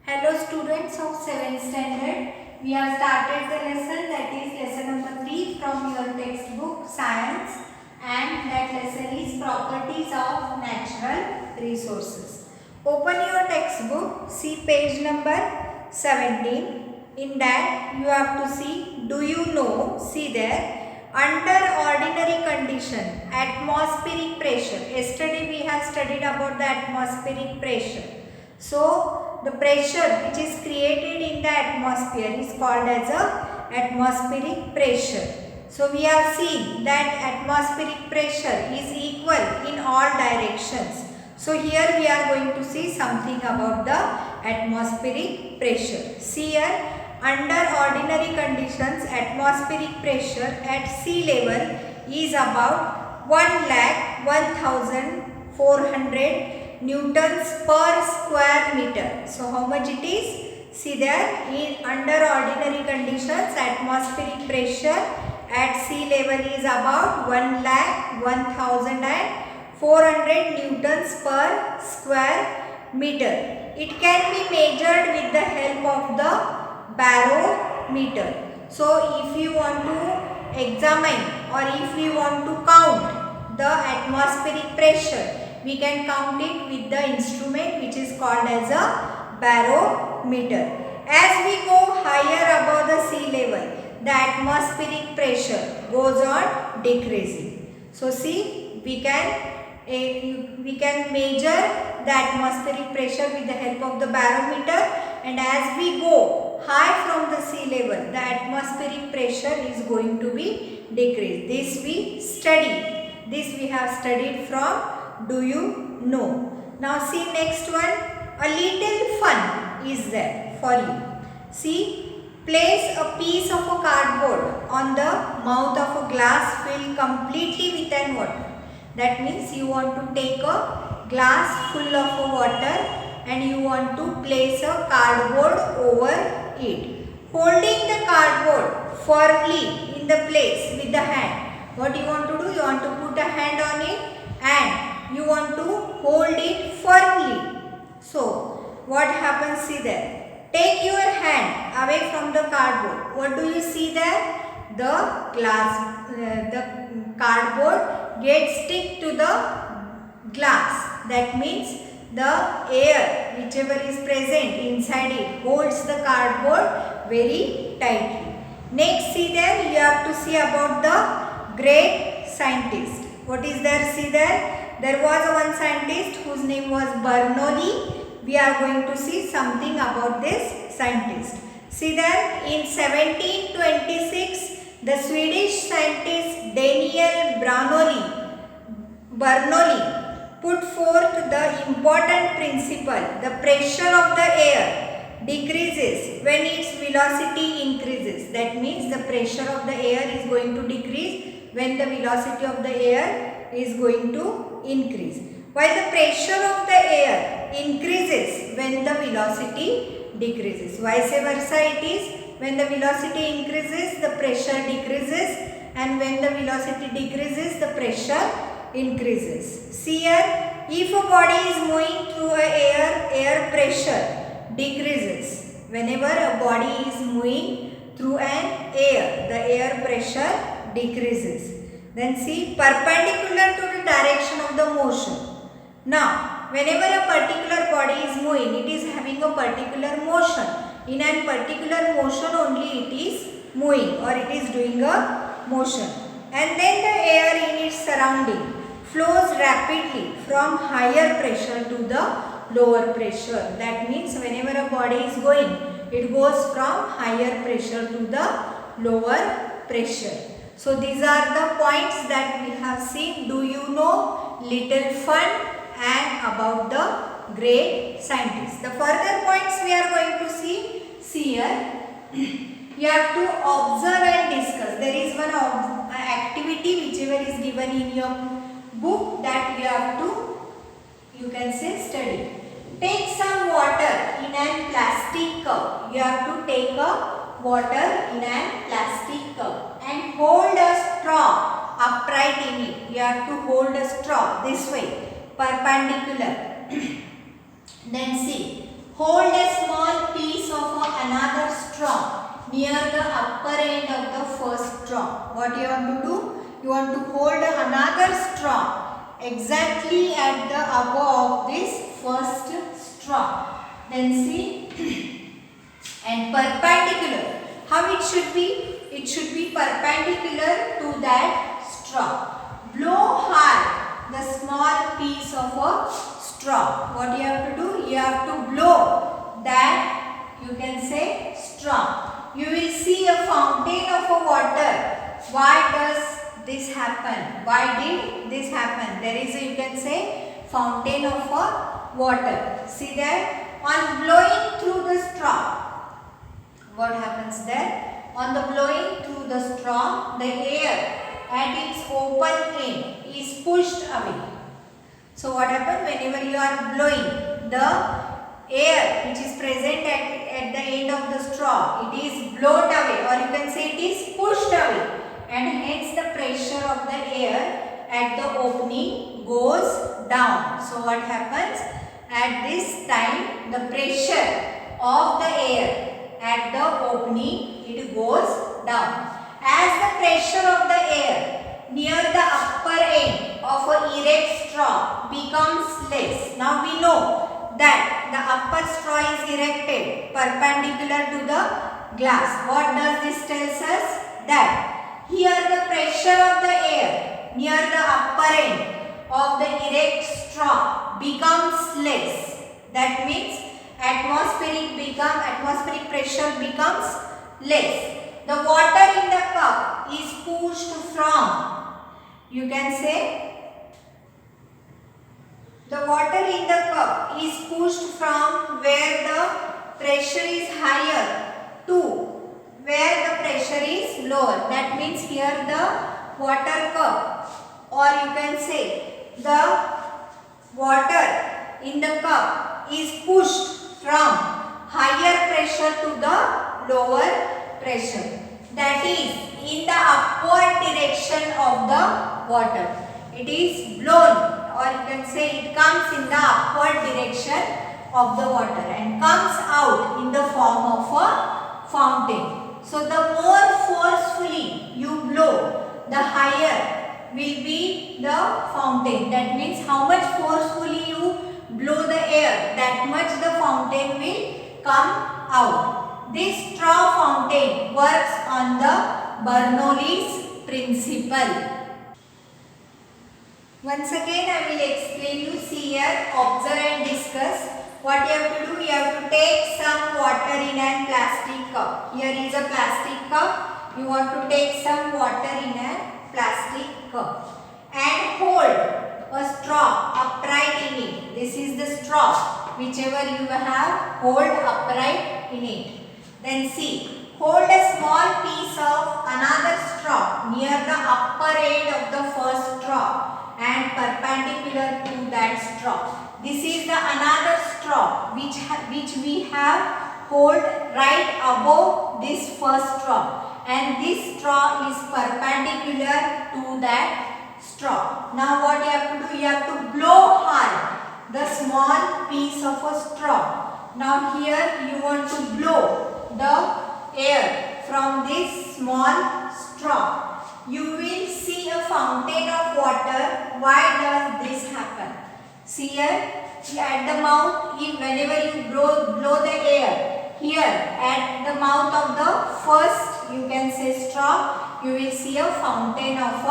Hello students of 7th standard. We have started the lesson, that is lesson number 3 from your textbook Science, and that lesson is Properties of Natural Resources. Open your textbook, see page number 17. In that you have to see, do you know, see there, under ordinary condition, atmospheric pressure. Yesterday we have studied about the atmospheric pressure. So the pressure which is created in the atmosphere is called as a atmospheric pressure. So we have seen that atmospheric pressure is equal in all directions. So here we are going to see something about the atmospheric pressure. See here, under ordinary conditions, atmospheric pressure at sea level is about 1,01,400 newtons per square meter. So how much it is? See there, under ordinary conditions, atmospheric pressure at sea level is about 1,01,400 newtons per square meter. It can be measured with the help of the barometer. So if you want to examine or if you want to count the atmospheric pressure, we can count it with the instrument which is called as a barometer. As we go higher above the sea level, the atmospheric pressure goes on decreasing. So see, we can measure the atmospheric pressure with the help of the barometer, and as we go high from the sea level, the atmospheric pressure is going to be decreased. This we study. This we have studied from Do You Know. Now see next one. A little fun is there for you. See, place a piece of a cardboard on the mouth of a glass filled completely with an water. That means you want to take a glass full of water and you want to place a cardboard over it. Holding the cardboard firmly in the place with the hand. What you want to do? You want to put a hand on it and you want to hold it firmly. So what happens? See there. Take your hand away from the cardboard. What do you see there? The cardboard gets stick to the glass. That means the air whichever is present inside it holds the cardboard very tightly. Next, see there, you have to see about the great scientist. What is there? See there. There was one scientist whose name was Bernoulli. We are going to see something about this scientist. See there, in 1726, the Swedish scientist Daniel Bernoulli put forth the important principle. The pressure of the air decreases when its velocity increases. That means the pressure of the air is going to decrease when the velocity of the air is going to increase, while the pressure of the air increases when the velocity decreases. Vice versa it is, when the velocity increases the pressure decreases, and when the velocity decreases the pressure increases. See here, if a body is moving through air pressure decreases. Whenever a body is moving through an air, the air pressure decreases. Then see, perpendicular to the direction of the motion. Now, whenever a particular body is moving, it is having a particular motion. In a particular motion only it is moving or it is doing a motion. And then the air in its surrounding flows rapidly from higher pressure to the lower pressure. That means whenever a body is going, it goes from higher pressure to the lower pressure. So these are the points that we have seen. Do you know, little fun, and about the great scientist. The further points we are going to see here. You have to observe and discuss. There is one activity whichever is given in your book that you have to, you can say, study. Take some water in a plastic cup. You have to take a water in a plastic cup and hold a straw upright in it. You have to hold a straw this way, perpendicular. Then see, hold a small another straw near the upper end of the first straw. What you want to do? You want to hold another straw exactly at the above of this first straw. Then see, and perpendicular. How it should be? It should be perpendicular to that straw. Blow hard the small piece of a straw. What you have to do? You have to blow that, you can say, straw. You will see a fountain of a water. Why does this happen? Why did this happen? There is a, you can say, fountain of a water. See there? On blowing through the straw, what happens there? On the blowing through the straw, the air at its open end is pushed away. So what happens whenever you are blowing, the air which is present at the end of the straw, it is blown away, or you can say it is pushed away, and hence the pressure of the air at the opening goes down. So what happens? At this time, the pressure of the air at the opening, it goes down. As the pressure of the air near the upper end of an erect straw becomes less. Now we know that the upper straw is erected perpendicular to the glass. What does this tells us? That here the pressure of the air near the upper end of the erect straw becomes less. That means atmospheric pressure becomes less. The water in the cup is pushed from, you can say, the water in the cup is pushed from where the pressure is higher to where the pressure is lower. That means here the water cup, or you can say the water in the cup is pushed from higher pressure to the lower pressure. That is in the upward direction of the water. It is blown, or you can say it comes in the upward direction of the water and comes out in the form of a fountain. So the more forcefully you blow, the higher will be the fountain. That means how much forcefully you blow the air, that much the fountain will come out. This straw fountain works on the Bernoulli's principle. Once again I will explain you. See here, observe and discuss. What you have to do, you have to take some water in a plastic cup. Here is a plastic cup. You want to take some water in a plastic cup and hold a straw upright in it. This is the straw, whichever you have, hold upright in it. Then see, hold a small piece of another straw near the upper end of the first straw and perpendicular to that straw. This is the another straw which we have hold right above this first straw, and this straw is perpendicular to that straw. Now what you have to do, you have to blow hard the small piece of a straw. Now here you want to blow the air from this small straw. You will see a fountain of water. Why does this happen? See here, at the mouth, whenever you blow the air, here at the mouth of the first, you can say, straw, you will see a fountain of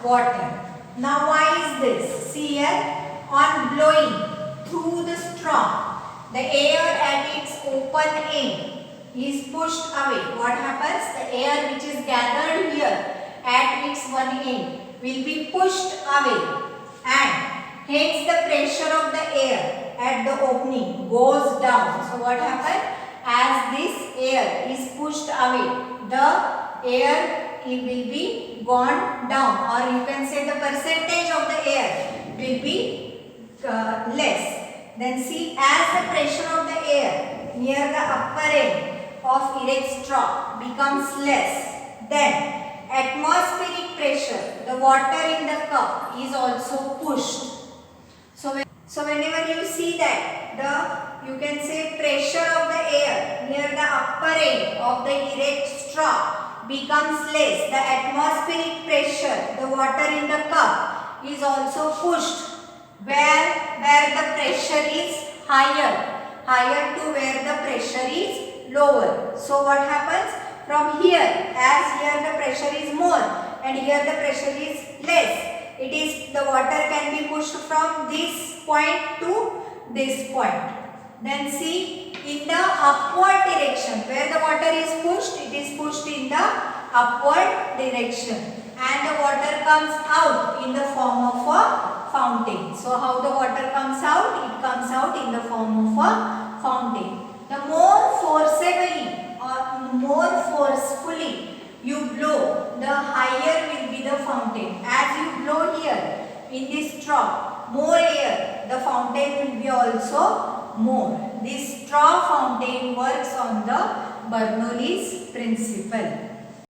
water. Now why is this? See here, on blowing through the straw, the air at its open end is pushed away. What happens? The air which is gathered here at its one end will be pushed away, and hence the pressure of the air at the opening goes down. So what happens? As this air is pushed away, the air it will be gone down, or you can say the percentage of the air will be less. Then see, as the pressure of the air near the upper end of erect straw becomes less, then atmospheric pressure, the water in the cup, is also pushed. So whenever you see that you can say pressure of the air near the upper end of the erect straw becomes less, the atmospheric pressure, the water in the cup is also pushed where the pressure is higher to where the pressure is lower. So what happens? From here, as here the pressure is more and here the pressure is less, the water can be pushed from this point to this point. Then see, in the upward direction, where the water is pushed, it is pushed in the upward direction and the water comes out in the form of a fountain. So how the water comes out? It comes out in the form of a fountain. The more forcibly or more forcefully you blow, the higher will be the fountain. As you blow here in this straw, more air, the fountain will be also more. This straw fountain works on the Bernoulli's principle.